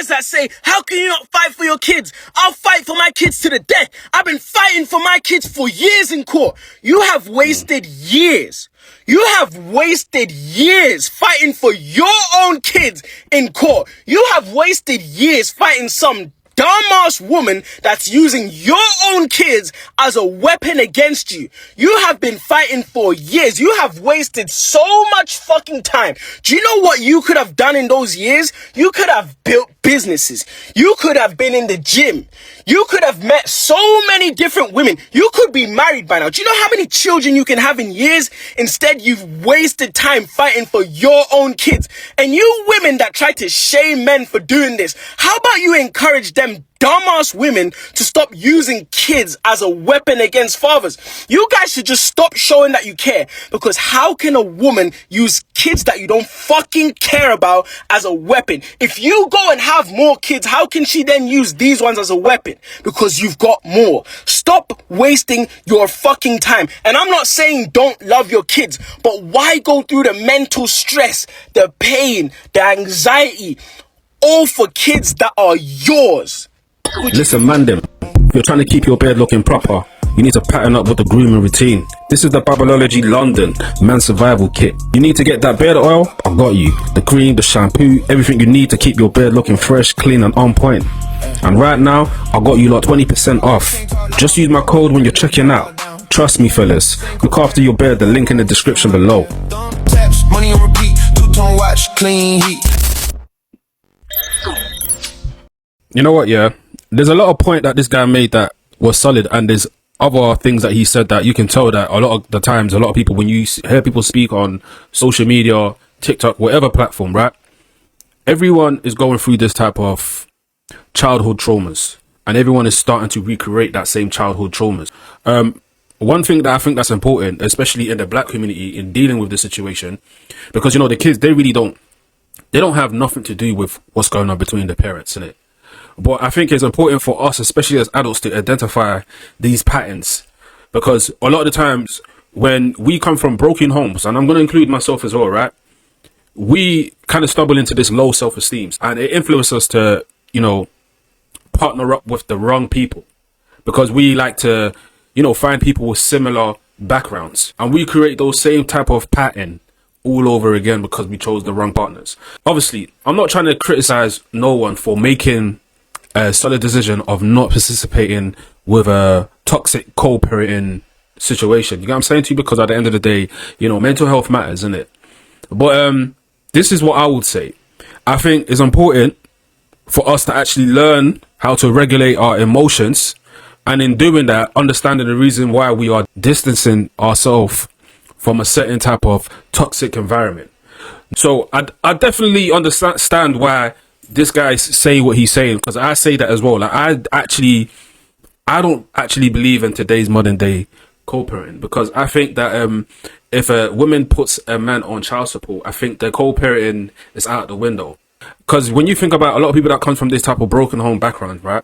guys that say, how can you not fight for your kids? I'll fight for my kids to the death. I've been fighting for my kids for years in court. You have wasted years. You have wasted years fighting for your own kids in court. You have wasted years fighting some dumbass woman that's using your own kids as a weapon against you. You have been fighting for years. You have wasted so much fucking time. Do you know what you could have done in those years? You could have built businesses. You could have been in the gym. You could have met so many different women. You could be married by now. Do you know how many children you can have in years? Instead, you've wasted time fighting for your own kids. And you women that try to shame men for doing this, how about you encourage them dumbass women to stop using kids as a weapon against fathers? You guys should just stop showing that you care, because how can a woman use kids that you don't fucking care about as a weapon? If you go and have more kids, how can she then use these ones as a weapon? Because you've got more. Stop wasting your fucking time. And I'm not saying don't love your kids, but why go through the mental stress, the pain, the anxiety, all for kids that are yours? Listen, man, if you're trying to keep your beard looking proper, you need to pattern up with the grooming routine. This is the Barbology London Man Survival Kit. You need to get that beard oil, I got you. The cream, the shampoo, everything you need to keep your beard looking fresh, clean and on point. And right now, I got you lot 20% off. Just use my code when you're checking out. Trust me, fellas. Look after your beard, the link in the description below. Money on repeat, two-tone watch, clean heat. You know what, yeah? There's a lot of point that this guy made that was solid, and there's other things that he said that you can tell that a lot of the times, a lot of people, when you hear people speak on social media, TikTok, whatever platform, right? Everyone is going through this type of childhood traumas, and everyone is starting to recreate that same childhood traumas. One thing that I think that's important, especially in the black community, in dealing with this situation, because, you know, the kids, they don't have nothing to do with what's going on between the parents, innit? But I think it's important for us, especially as adults, to identify these patterns, because a lot of the times when we come from broken homes, and I'm going to include myself as well, right? We kind of stumble into this low self-esteem, and it influences us to, you know, partner up with the wrong people, because we like to, you know, find people with similar backgrounds, and we create those same type of pattern all over again because we chose the wrong partners. Obviously, I'm not trying to criticize no one for making a solid decision of not participating with a toxic co-parenting situation. You know what I'm saying to you? Because at the end of the day, you know, mental health matters, isn't it? But this is what I would say. I think it's important for us to actually learn how to regulate our emotions, and in doing that, understanding the reason why we are distancing ourselves from a certain type of toxic environment. So I definitely understand why this guy's saying what he's saying, because I say that as well. Like, I don't actually believe in today's modern day co-parenting, because I think that if a woman puts a man on child support, I think the co-parenting is out the window. Because when you think about a lot of people that come from this type of broken home background, right,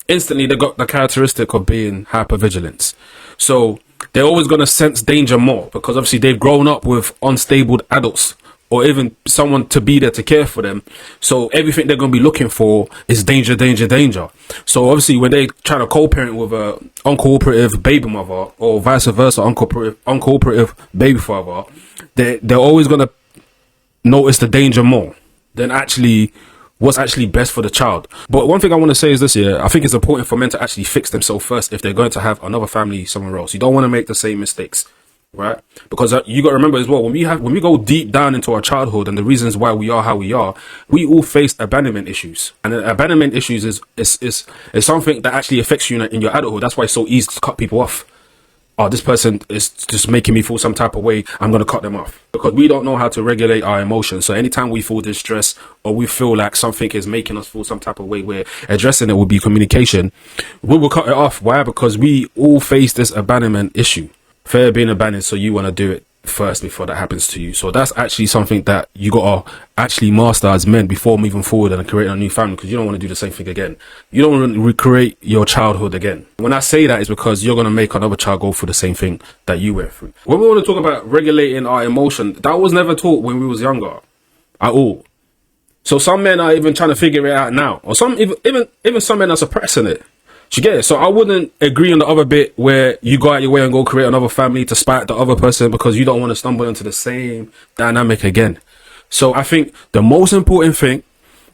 instantly they got the characteristic of being hypervigilant. So they're always going to sense danger more, because obviously they've grown up with unstable adults, or even someone to be there to care for them. So everything they're going to be looking for is danger, danger, danger. So obviously when they try to co-parent with a uncooperative baby mother, or vice versa, uncooperative baby father, they're always going to notice the danger more than actually what's actually best for the child. But one thing I want to say is this, yeah, I think it's important for men to actually fix themselves first if they're going to have another family somewhere else. You don't want to make the same mistakes, right? Because you got to remember as well, when we go deep down into our childhood and the reasons why we are how we are, we all face abandonment issues. And abandonment issues is something that actually affects you in your adulthood. That's why it's so easy to cut people off. Oh, this person is just making me feel some type of way, I'm going to cut them off. Because we don't know how to regulate our emotions. So anytime we feel distress, or we feel like something is making us feel some type of way, where addressing it will be communication, we will cut it off. Why? Because we all face this abandonment issue. Fear being abandoned, so you want to do it first before that happens to you. So that's actually something that you got to actually master as men before moving forward and creating a new family, because you don't want to do the same thing again. You don't want to recreate your childhood again. When I say that, it's because you're going to make another child go through the same thing that you went through. When we want to talk about regulating our emotion, that was never taught when we was younger at all. So some men are even trying to figure it out now, or some even some men are suppressing it. Do you get it? So I wouldn't agree on the other bit where you go out your way and go create another family to spite the other person because you don't want to stumble into the same dynamic again. So I think the most important thing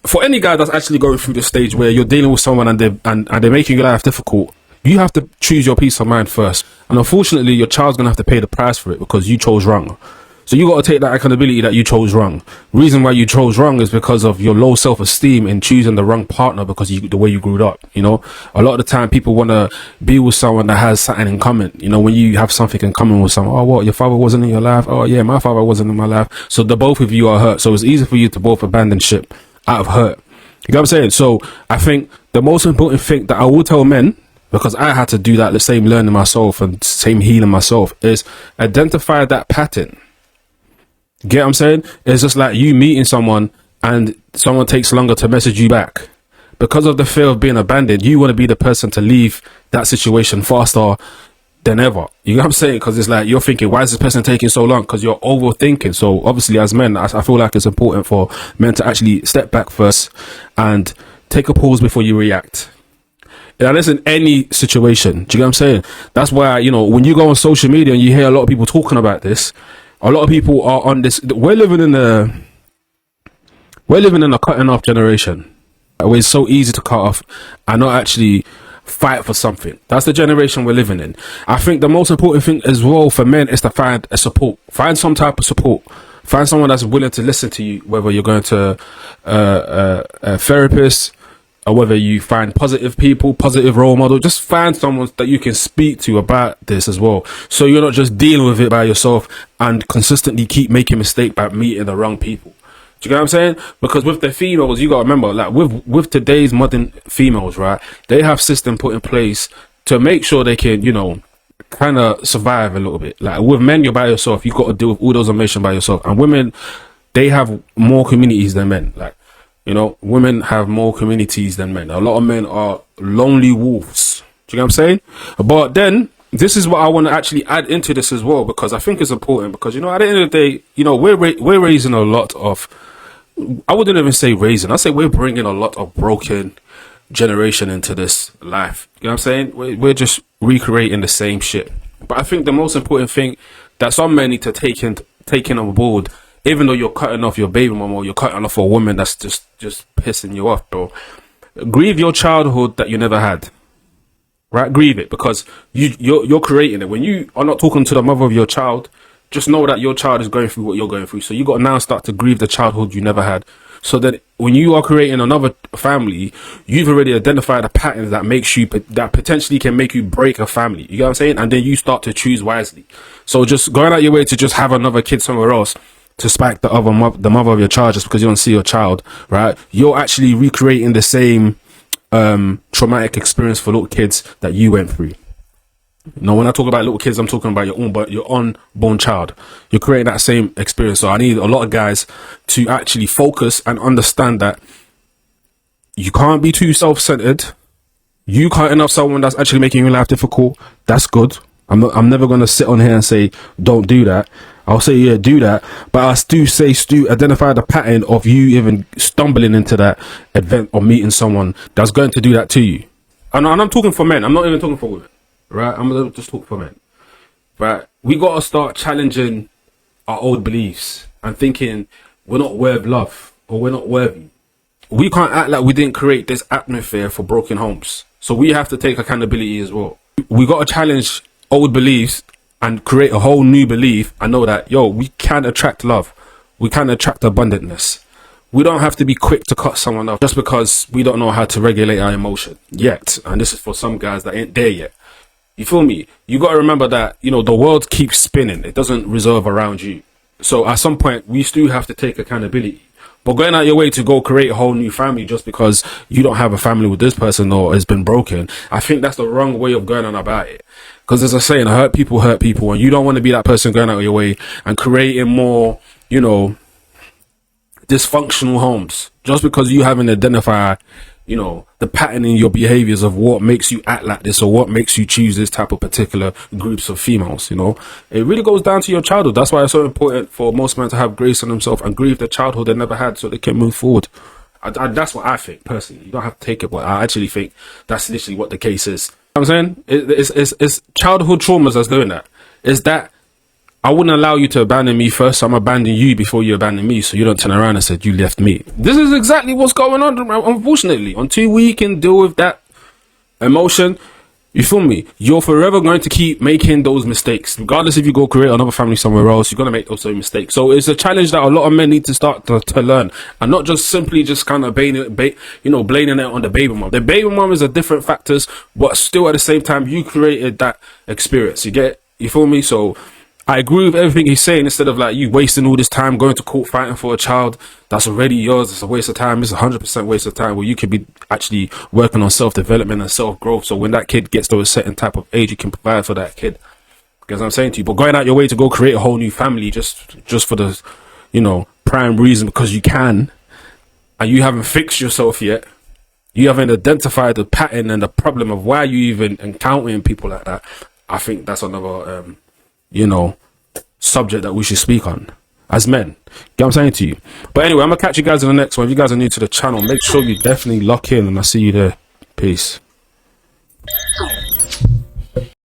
for any guy that's actually going through the stage where you're dealing with someone and they're making your life difficult, you have to choose your peace of mind first. And unfortunately, your child's gonna have to pay the price for it because you chose wrong. So you got to take that accountability that you chose wrong. Reason why you chose wrong is because of your low self-esteem in choosing the wrong partner because the way you grew up. You know, a lot of the time people want to be with someone that has something in common. You know, when you have something in common with someone, oh, what, your father wasn't in your life? Oh yeah, my father wasn't in my life. So the both of you are hurt. So it's easy for you to both abandon ship out of hurt. You know what I'm saying? So I think the most important thing that I will tell men, because I had to do that, the same learning myself and same healing myself, is identify that pattern. Get what I'm saying? It's just like you meeting someone and someone takes longer to message you back. Because of the fear of being abandoned, you want to be the person to leave that situation faster than ever. You know what I'm saying? Because it's like you're thinking, why is this person taking so long? Because you're overthinking. So obviously as men, I feel like it's important for men to actually step back first and take a pause before you react. And that's in any situation. Do you get what I'm saying? That's why, you know, when you go on social media and you hear a lot of people talking about this, a lot of people are on this. We're living in a cutting off generation where it's so easy to cut off and not actually fight for something. That's the generation we're living in. I think the most important thing as well for men is to find a support. Find some type of support. Find someone that's willing to listen to you, whether you're going to a therapist, or whether you find positive people, positive role model. Just find someone that you can speak to about this as well. So you're not just dealing with it by yourself and consistently keep making mistakes by meeting the wrong people. Do you get what I'm saying? Because with the females, you got to remember, like with today's modern females, right? They have system put in place to make sure they can, you know, kind of survive a little bit. Like with men, you're by yourself. You've got to deal with all those emotions by yourself. And women, they have more communities than men. Like, you know, women have more communities than men. A lot of men are lonely wolves. Do you get what I'm saying? But then, this is what I want to actually add into this as well, because I think it's important. Because, you know, at the end of the day, you know, we're raising a lot of, I wouldn't even say raising, I say we're bringing a lot of broken generation into this life. You know what I'm saying? We're just recreating the same shit. But I think the most important thing that some men need to take on board, even though you're cutting off your baby mama or you're cutting off a woman that's just pissing you off, bro. Grieve your childhood that you never had. Right? Grieve it, because you're creating it. When you are not talking to the mother of your child, just know that your child is going through what you're going through. So you got to now start to grieve the childhood you never had. So that when you are creating another family, you've already identified a pattern that potentially can make you break a family. You know what I'm saying? And then you start to choose wisely. So just going out your way to just have another kid somewhere else to spike the mother of your child just because you don't see your child, right? You're actually recreating the same traumatic experience for little kids that you went through. Now, when I talk about little kids, I'm talking about your unborn child. You're creating that same experience. So I need a lot of guys to actually focus and understand that you can't be too self-centered. You cutting off someone that's actually making your life difficult, that's good. I'm never going to sit on here and say, don't do that. I'll say, yeah, do that. But I do say, identify the pattern of you even stumbling into that event or meeting someone that's going to do that to you. And I'm talking for men. I'm not even talking for women. Right? I'm going to just talk for men. Right? We got to start challenging our old beliefs and thinking we're not worth love or we're not worthy. We can't act like we didn't create this atmosphere for broken homes. So we have to take accountability as well. We got to challenge old beliefs and create a whole new belief and know that, yo, we can attract love. We can attract abundantness. We don't have to be quick to cut someone off just because we don't know how to regulate our emotion yet. And this is for some guys that ain't there yet. You feel me? You got to remember that, you know, the world keeps spinning. It doesn't revolve around you. So at some point, we still have to take accountability. But going out your way to go create a whole new family just because you don't have a family with this person or has been broken, I think that's the wrong way of going on about it. Because as I say, hurt people, and you don't want to be that person going out your way and creating more, you know, dysfunctional homes just because you haven't identified you know, the pattern in your behaviors of what makes you act like this or what makes you choose this type of particular groups of females, you know. It really goes down to your childhood. That's why it's so important for most men to have grace on themselves and grieve the childhood they never had so they can move forward. That's what I think, personally. You don't have to take it, but I actually think that's literally what the case is. You know what I'm saying? It's childhood traumas that's doing that. Is that I wouldn't allow you to abandon me first, so I'm abandoning you before you abandon me, so you don't turn around and say you left me. This is exactly what's going on, unfortunately. Until we can deal with that emotion, you feel me? You're forever going to keep making those mistakes. Regardless if you go create another family somewhere else, you're going to make those same mistakes. So it's a challenge that a lot of men need to start to learn. And not just simply just kind of blaming it on the baby mom. The baby mom is a different factors, but still at the same time, you created that experience. You feel me? So I agree with everything he's saying. Instead of like you wasting all this time going to court fighting for a child that's already yours, it's a waste of time. It's 100% waste of time where you could be actually working on self-development and self-growth. So when that kid gets to a certain type of age, you can provide for that kid. Because I'm saying to you, but going out your way to go create a whole new family just for the, you know, prime reason because you can, and you haven't fixed yourself yet. You haven't identified the pattern and the problem of why you even encountering people like that. I think that's another you know, subject that we should speak on as men. You get what I'm saying to you? But anyway, I'm gonna catch you guys in the next one. If you guys are new to the channel, make sure you definitely lock in, and I'll see you there. Peace.